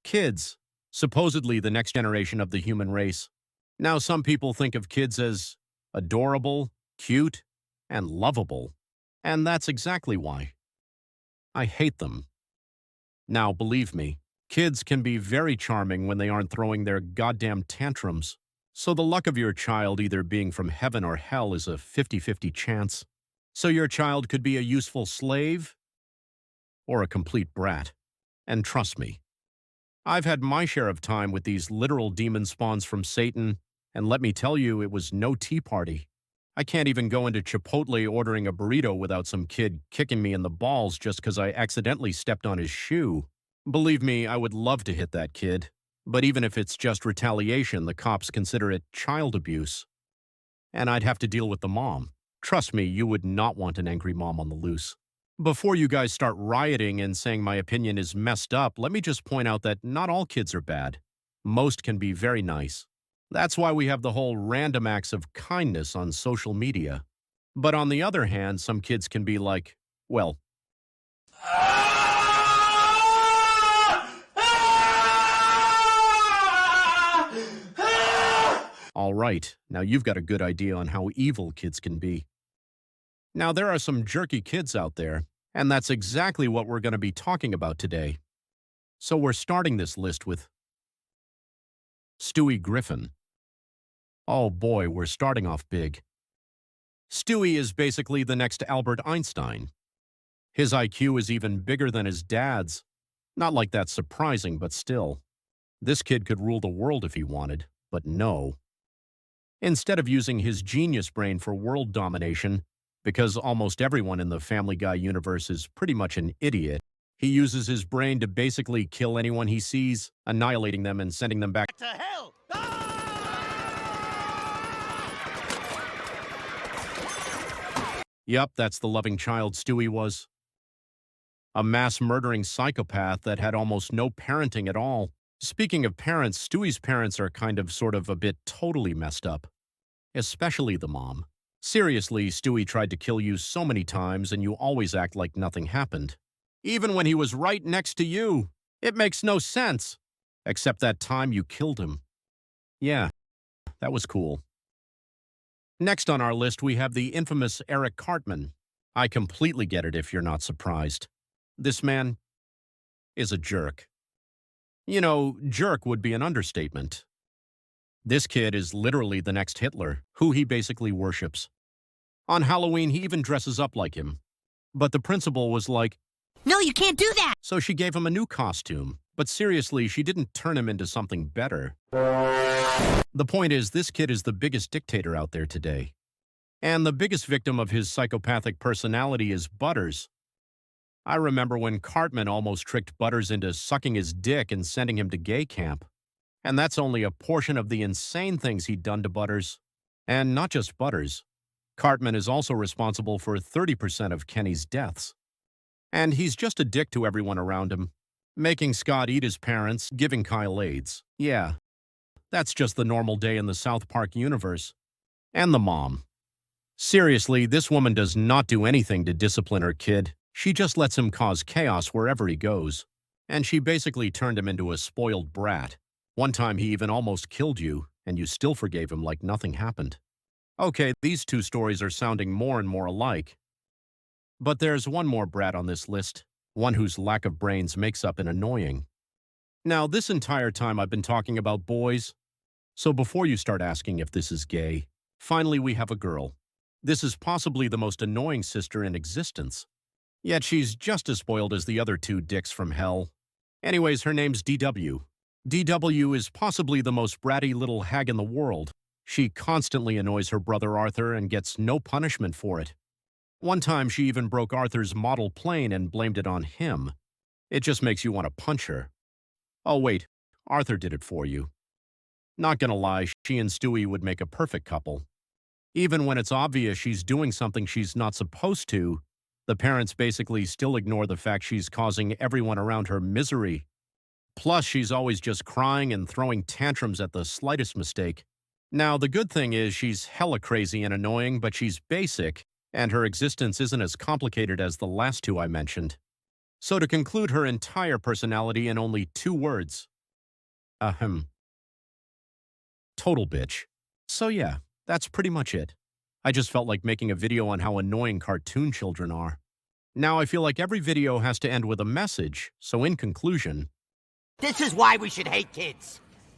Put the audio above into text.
Kids, supposedly the next generation of the human race. Now, some people think of kids as adorable, cute, and lovable. And that's exactly why. I hate them. Now, believe me, kids can be very charming when they aren't throwing their goddamn tantrums. So the luck of your child either being from heaven or hell is a 50-50 chance. So your child could be a useful slave or a complete brat. And trust me, I've had my share of time with these literal demon spawns from Satan, and let me tell you, it was no tea party. I can't even go into Chipotle ordering a burrito without some kid kicking me in the balls just because I accidentally stepped on his shoe. Believe me, I would love to hit that kid. But even if it's just retaliation, the cops consider it child abuse. And I'd have to deal with the mom. Trust me, you would not want an angry mom on the loose. Before you guys start rioting and saying my opinion is messed up, let me just point out that not all kids are bad. Most can be very nice. That's why we have the whole random acts of kindness on social media. But on the other hand, some kids can be like, well, all right, now you've got a good idea on how evil kids can be. Now, there are some jerky kids out there, and that's exactly what we're going to be talking about today. So we're starting this list with Stewie Griffin. Oh boy, we're starting off big. Stewie is basically the next Albert Einstein. His IQ is even bigger than his dad's. Not like that's surprising, but still. This kid could rule the world if he wanted, but no. Instead of using his genius brain for world domination, because almost everyone in the Family Guy universe is pretty much an idiot, he uses his brain to basically kill anyone he sees, annihilating them and sending them back to hell. Yup, that's the loving child Stewie was. A mass-murdering psychopath that had almost no parenting at all. Speaking of parents, Stewie's parents are sort of a bit totally messed up. Especially the mom. Seriously, Stewie tried to kill you so many times and you always act like nothing happened. Even when he was right next to you. It makes no sense. Except that time you killed him. Yeah, that was cool. Next on our list, we have the infamous Eric Cartman. I completely get it if you're not surprised. This man is a jerk. You know, jerk would be an understatement. This kid is literally the next Hitler, who he basically worships. On Halloween, he even dresses up like him. But the principal was like, "No, you can't do that!" So she gave him a new costume. But seriously, she didn't turn him into something better. The point is, this kid is the biggest dictator out there today. And the biggest victim of his psychopathic personality is Butters. I remember when Cartman almost tricked Butters into sucking his dick and sending him to gay camp. And that's only a portion of the insane things he'd done to Butters. And not just Butters. Cartman is also responsible for 30% of Kenny's deaths. And he's just a dick to everyone around him. Making Scott eat his parents, giving Kyle AIDS. Yeah, that's just the normal day in the South Park universe. And the mom. Seriously, this woman does not do anything to discipline her kid. She just lets him cause chaos wherever he goes. And she basically turned him into a spoiled brat. One time he even almost killed you, and you still forgave him like nothing happened. Okay, these two stories are sounding more and more alike. But there's one more brat on this list, one whose lack of brains makes up an annoying. Now, this entire time I've been talking about boys, so before you start asking if this is gay, finally we have a girl. This is possibly the most annoying sister in existence. Yet she's just as spoiled as the other two dicks from hell. Anyways, her name's DW. DW is possibly the most bratty little hag in the world. She constantly annoys her brother Arthur and gets no punishment for it. One time she even broke Arthur's model plane and blamed it on him. It just makes you want to punch her. Oh wait, Arthur did it for you. Not gonna lie, she and Stewie would make a perfect couple. Even when it's obvious she's doing something she's not supposed to, the parents basically still ignore the fact she's causing everyone around her misery. Plus, she's always just crying and throwing tantrums at the slightest mistake. Now, the good thing is she's hella crazy and annoying, but she's basic, and her existence isn't as complicated as the last two I mentioned. So to conclude her entire personality in only 2 words, Ahem. Total bitch. So yeah, that's pretty much it. I just felt like making a video on how annoying cartoon children are. Now I feel like every video has to end with a message, so in conclusion, This is why we should hate kids.